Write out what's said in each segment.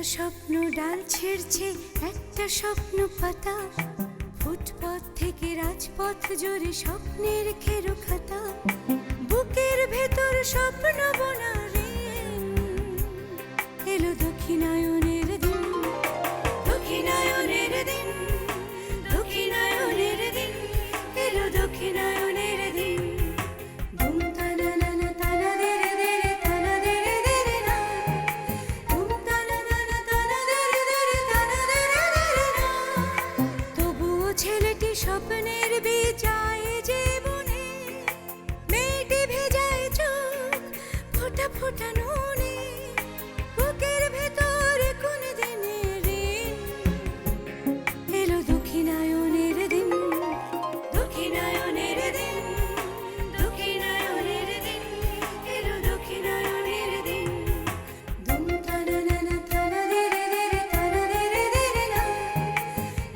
স্বপ্ন ডাল ছেড়ছে, একটা স্বপ্ন পাতা, ফুটপথ থেকে রাজপথ জুড়ে স্বপ্নের খেরো খাতা, বুকের ভেতর স্বপ্ন বোনা ঋণ। এলো দক্ষিণায়নের দিন, দক্ষিণায়নের দিন, দক্ষিণায়নের দিন, এলো দক্ষিণায়নের দিন। ধুম তানা নানা তানা দেরে দেরে তানা দেরে দেরে না, ধুম তানা নানা তানা দেরে দেরে তানা দেরে দেরে না। তবুও ছেলেটি স্বপ্নের বেচায় জীবনে, মেয়েটি ভেজায় চোখ ফোঁটা ফোঁটা নুনে, বুকের ভেতর কোন দিনের ঋণ। এলো দক্ষিণায়নের দিন, দক্ষিণায়নের দিন, দক্ষিণায়নের দিন, এলো দক্ষিণায়নের দিন। ধুম তানা নানা তানা দেরে দেরে তানা দেরে দেরে না,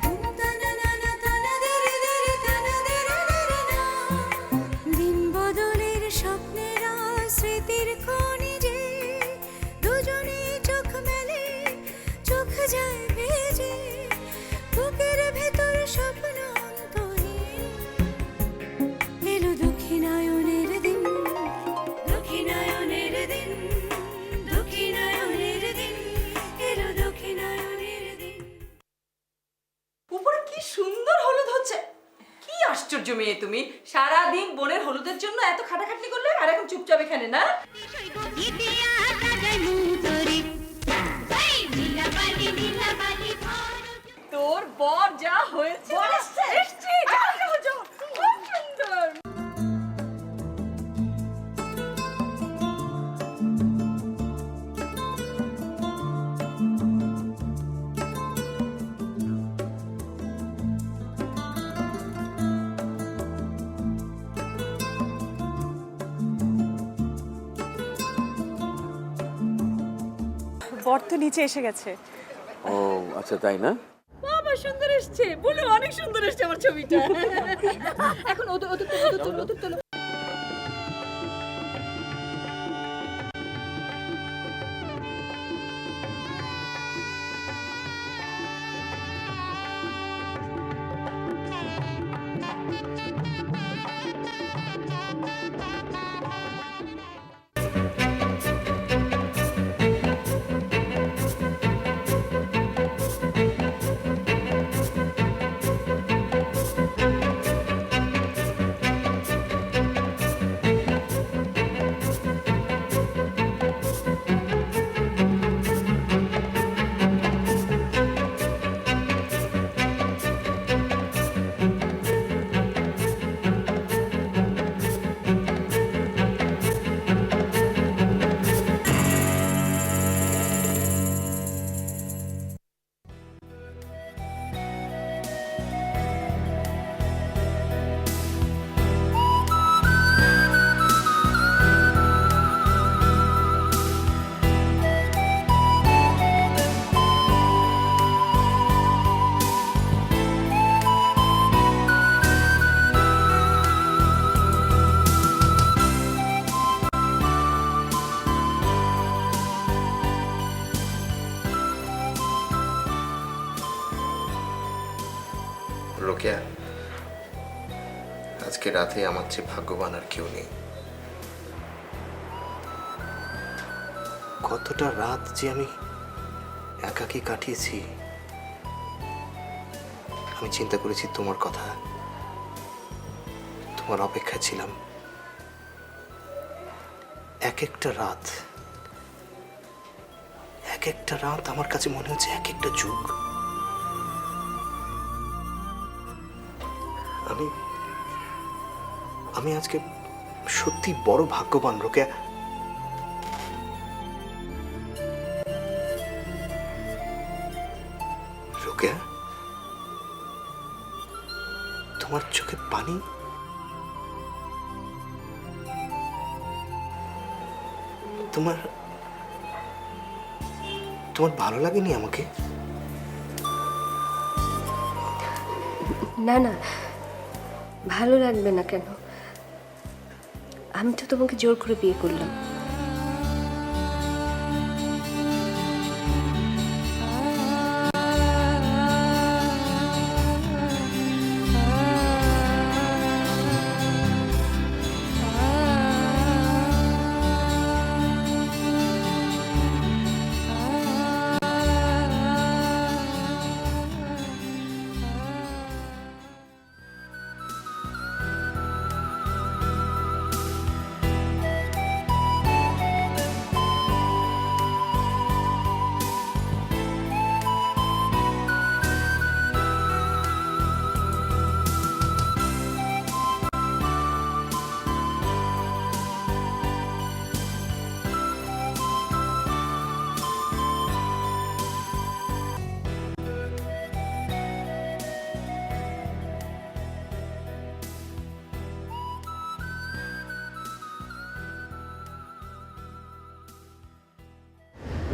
ধুম তানা নানা তানা দেরে দেরে তানা দেরে দেরে না। দিন বদলের স্বপ্নের স্মৃতির খনিজে দুজনে চোখ মেলে, চোখ যায় ভেজে, বুকের ভেতর স্বপ্ন অন্তহীন। এলো দক্ষিণায়নের দিন, দক্ষিণায়নের দিন, দক্ষিণায়নের দিন, এলো দক্ষিণায়নের দিন। উপরে কি সুন্দর হলুদ হচ্ছে। কি আশ্চর্য মেয়ে তুমি, সারাদিন বোনের হলুদের জন্য এত খাটাখাটনি করলে আর এখন চুপচাপ এখানে না। তোর বর যা হয়েছে, এসছে, যাও, যাও, যাও, খুব সুন্দর। বর তো নিচে এসে গেছে। ও আচ্ছা, তাই না? বাবা সুন্দর এসছে, বলো অনেক সুন্দর এসছে আমার ছবিটা। এখন ওদের ওদের তোলো, ওদের তোলো, ওদের তোলো। রোকেয়া, আজকে রাতে আমার চেয়ে ভাগ্যবান আর কেউ নেই। কতটা রাত যে আমি একাকী কাটিয়েছি। আমি চিন্তা করেছি তোমার কথা, তোমার অপেক্ষা ছিলাম। এক একটা রাত আমার কাছে মনে হচ্ছে এক একটা যুগ। আমি আজকে সত্যি বড় ভাগ্যবান রোকেয়া। রোকেয়া, তোমার চোখে পানি। তোমার ভালো লাগেনি আমাকে? না না, ভালো লাগবে না কেন? আমি তো তোমাকে জোর করে বিয়ে করলাম।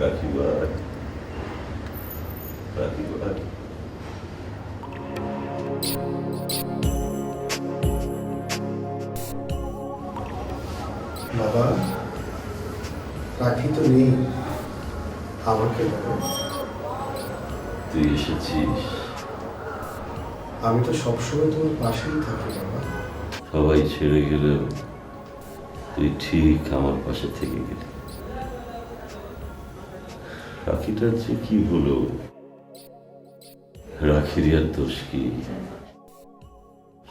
রাখি ভাই, রাখি ভাই। বাবা, রাখি তো নেই, আমাকে বলো। তুই এসেছিস। আমি তো সবসময় তোমার পাশেই থাকি বাবা। সবাই ছেড়ে গেলেও তুই ঠিক আমার পাশে থেকে গেলি। রাখিটার যে কি হলো, রাখির আর দোষ কি?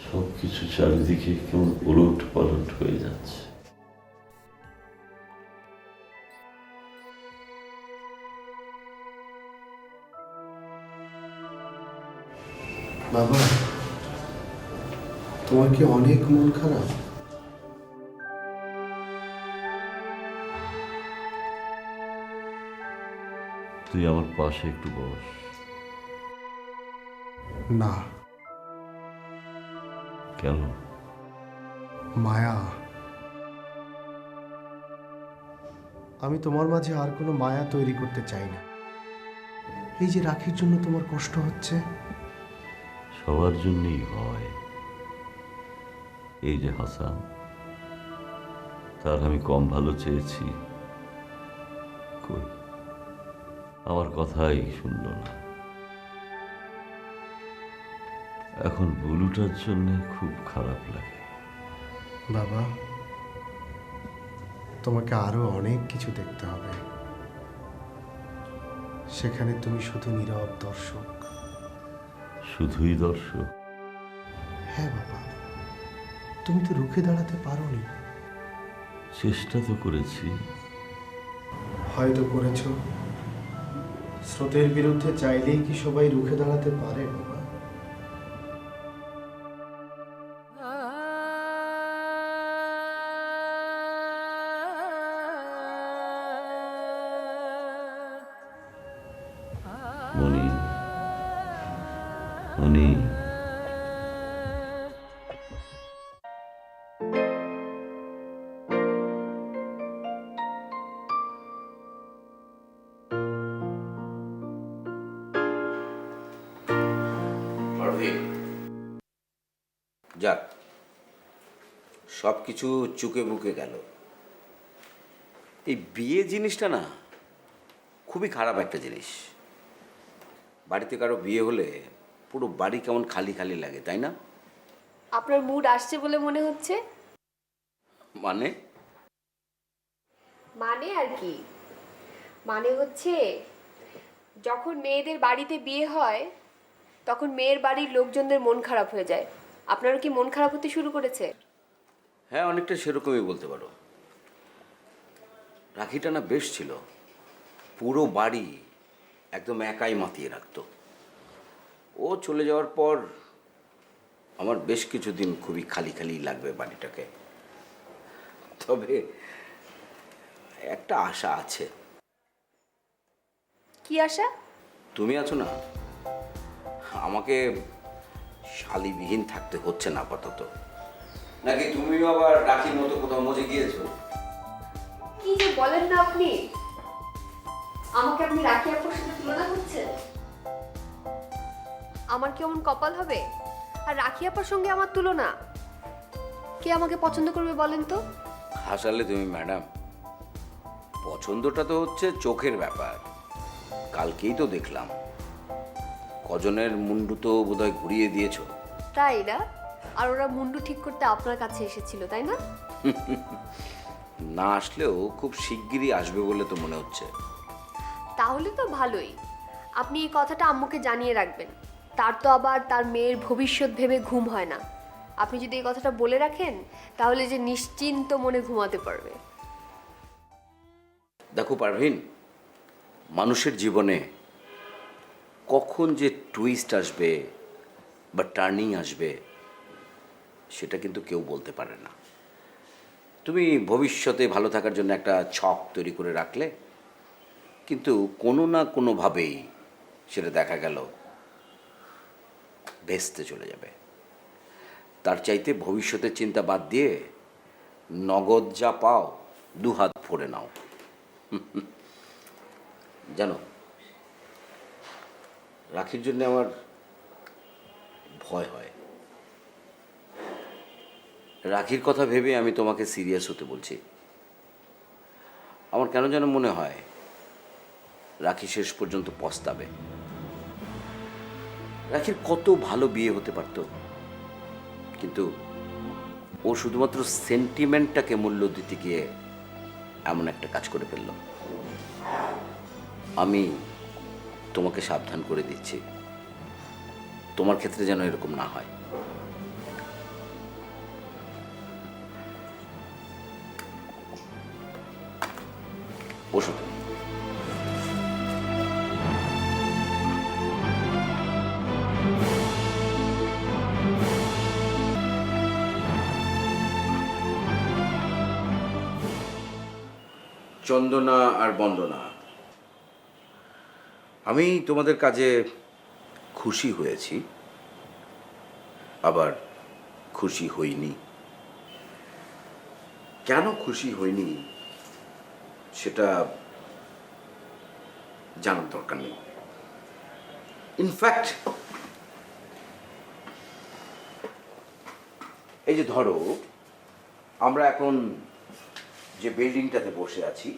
সবকিছু চারিদিকে কেমন ওলট পালট হয়ে যাচ্ছে। বাবা, তোমার কি অনেক মন খারাপ? তুই আমার পাশে একটু বস। না, কেন? মায়া। আমি তোমার মাঝে আর কোনো মায়া তৈরি করতে চাই না। এই যে রাখির জন্য তোমার কষ্ট হচ্ছে, সবার জন্যই হয়। এই যে হাসান, তার আমি কম ভালো চেয়েছি, কই আমার কথাই শুনল না। এখন বুলুটার জন্য খুব খারাপ লাগে। বাবা, তোমাকে আরো অনেক কিছু দেখতে হবে। সেখানে তুমি শুধু নীরব দর্শক। শুধুই দর্শক? হ্যাঁ বাবা, তুমি তো রুখে দাঁড়াতে পারোনি। চেষ্টা তো করেছি। হয়তো করেছ। স্রোতের বিরুদ্ধে চাইলেই কি সবাই রুখে দাঁড়াতে পারে বাবা? মনি, মনি, যাক, সব কিছু চুকে বুকে গেল। এই বিয়ে জিনিসটা না খুবই খারাপ একটা জিনিস। বাড়িতে কারো বিয়ে হলে পুরো বাড়ি কেমন খালি খালি লাগে, তাই না? আপনার মুড আসছে বলে মনে হচ্ছে। মানে মানে আর কি, মানে হচ্ছে যখন মেয়েদের বাড়িতে বিয়ে হয় তখন মেয়ের বাড়ির লোকজনদের মন খারাপ হয়ে যায়। আপনারও কি মন খারাপ হতে শুরু করেছে? হ্যাঁ, অনেকটা সেরকমই বলতে পারো। রাখিটা না বেশ ছিল, পুরো বাড়ি একদম একাই মাতিয়ে রাখতো। ও চলে যাওয়ার পর আমার বেশ কিছুদিন খুবই খালি খালি লাগবে বাড়িটাকে। তবে একটা আশা আছে। কি আশা? তুমি আছো না, আমাকে শালীবিহীন থাকতে হচ্ছে না আপাতত। নাকি তুমিও আবার রাখির মতো কোথাও মজে গিয়েছো? কি যে বলেন না আপনি, আমাকে আপনি রাখি আপুর সাথে তুলনা করছেন? আমার কেমন কপাল হবে আর রাখি আপার সঙ্গে আমার তুলনা? কে আমাকে পছন্দ করবে বলেন তো? হাসালে তুমি ম্যাডাম। পছন্দটা তো হচ্ছে চোখের ব্যাপার। কালকেই তো দেখলাম কজনের মুন্ডু তো বোধহয় ঘুরিয়ে দিয়েছো। তাই না? আর ওরা মুন্ডু ঠিক করতে আপনার কাছে এসেছিল, তাই না? না আসলেও খুব শিগগিরই আসবে বলে তো মনে হচ্ছে। তাহলে তো ভালোই। আপনি এই কথাটা আম্মুকে জানিয়ে রাখবেন। তার তো আবার তার মেয়ের ভবিষ্যৎ ভেবে ঘুম হয় না। আপনি যদি এই কথাটা বলে রাখেন তাহলে যে নিশ্চিন্ত মনে ঘুমাতে পারবে। দেখো পারভিন, মানুষের জীবনে কখন যে টুইস্ট আসবে বা টার্নিং আসবে সেটা কিন্তু কেউ বলতে পারে না। তুমি ভবিষ্যতে ভালো থাকার জন্য একটা ছক তৈরি করে রাখলে, কিন্তু কোনো না কোনোভাবেই সেটা দেখা গেল ভেস্তে চলে যাবে। তার চাইতে ভবিষ্যতের চিন্তা বাদ দিয়ে নগদ যা পাও দুহাত ভরে নাও। জানো, রাখির জন্য আমার ভয় হয়। রাখির কথা ভেবে আমি তোমাকে সিরিয়াস হতে বলছি। আমার কেন যেন মনে হয় রাখি শেষ পর্যন্ত পস্তাবে। রাখির কত ভালো বিয়ে হতে পারত, কিন্তু ও শুধুমাত্র সেন্টিমেন্টটাকে মূল্য দিতে গিয়ে এমন একটা কাজ করে ফেলল। আমি তোমাকে সাবধান করে দিচ্ছি, তোমার ক্ষেত্রে যেন এরকম না হয়। বসো তুমি। চন্দনা আর বন্দনা, আমি তোমাদের কাজে খুশি হয়েছি, আবার খুশি হইনি। কেন খুশি হইনি সেটা জানার দরকার নেই। ইনফ্যাক্ট এই যে ধরো, আমরা এখন যে বিল্ডিংটাতে বসে আছি,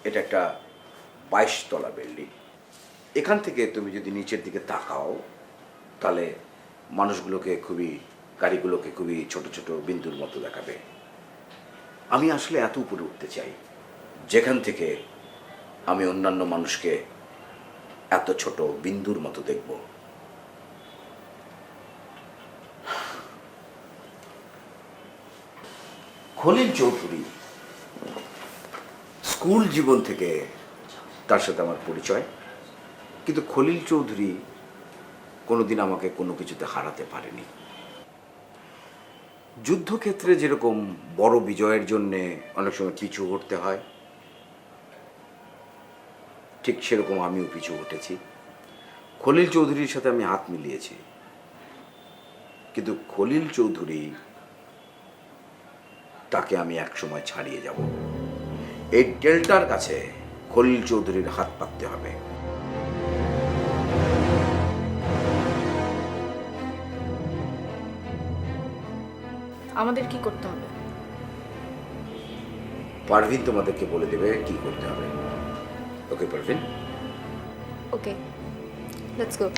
এটা একটা 22 তলা বিল্ডিং। এখান থেকে তুমি যদি নিচের দিকে তাকাও, তাহলে মানুষগুলোকে গাড়িগুলোকে খুবই ছোট ছোট বিন্দুর মতো দেখাবে। আমি আসলে এত উপরে উঠতে চাই, যেখান থেকে আমি অন্যান্য মানুষকে এত ছোট বিন্দুর মতো দেখব। খলিল চৌধুরী, স্কুল জীবন থেকে তার সাথে আমার পরিচয়, কিন্তু খলিল চৌধুরী কোনোদিন আমাকে কোনো কিছুতে হারাতে পারেনি। যুদ্ধক্ষেত্রে যেরকম বড় বিজয়ের জন্যে অনেক সময় পিছু হটতে হয়, ঠিক সেরকম আমিও পিছু হটেছি। খলিল চৌধুরীর সাথে আমি হাত মিলিয়েছি, কিন্তু খলিল চৌধুরী, তাকে আমি একসময় ছাড়িয়ে যাব। এই ডেল্টার কাছে খলিল চৌধুরীর হাত পাততে হবে। আমাদের কি করতে হবে? পারভিন তোমাদেরকে বলে দেবে কি করতে হবে। ওকে পারভিন? ওকে, লেটস গো।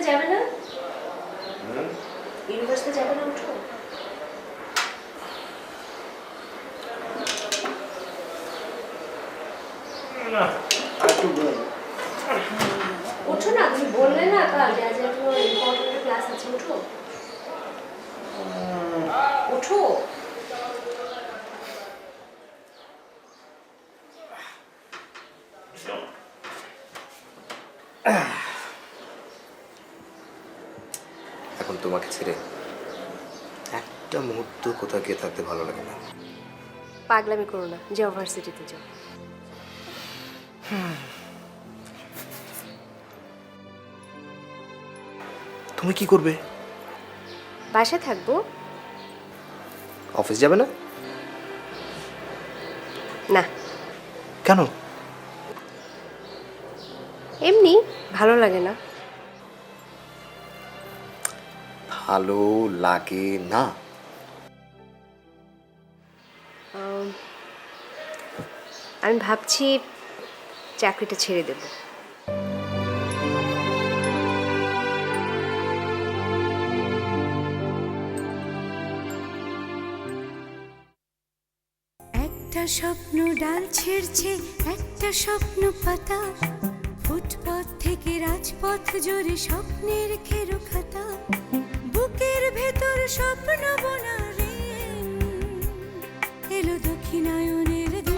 যাবে না? ইউনিভার্সিটিতে যাবে না? উঠো। ওঠো না, তুমি বললে না কাল যে আজ তোমার ইম্পর্টেন্ট ক্লাস আছে, ওঠো ওঠো। এখন তোমাকে ছেড়ে একটা মুহূর্ত কোথাও গিয়ে থাকতে ভালো লাগে না। পাগলামি করো না, যাও ভার্সিটিতে যাও। তুমি কি করবে? বাসায় থাকবো। অফিস যাবে না? না। কেন? এমনি ভালো লাগে না। ভালো লাগে না? আমি ভাবছি চাকরিটা ছেড়ে দেব। একটা স্বপ্ন ডাল ছেড়ছে, একটা স্বপ্ন পাতা, ফুটপথ থেকে রাজপথ জুড়ে স্বপ্নের খেরো খাতা, বুকের ভেতর স্বপ্ন বোনা রে, এলো দক্ষিণায়নের দিন।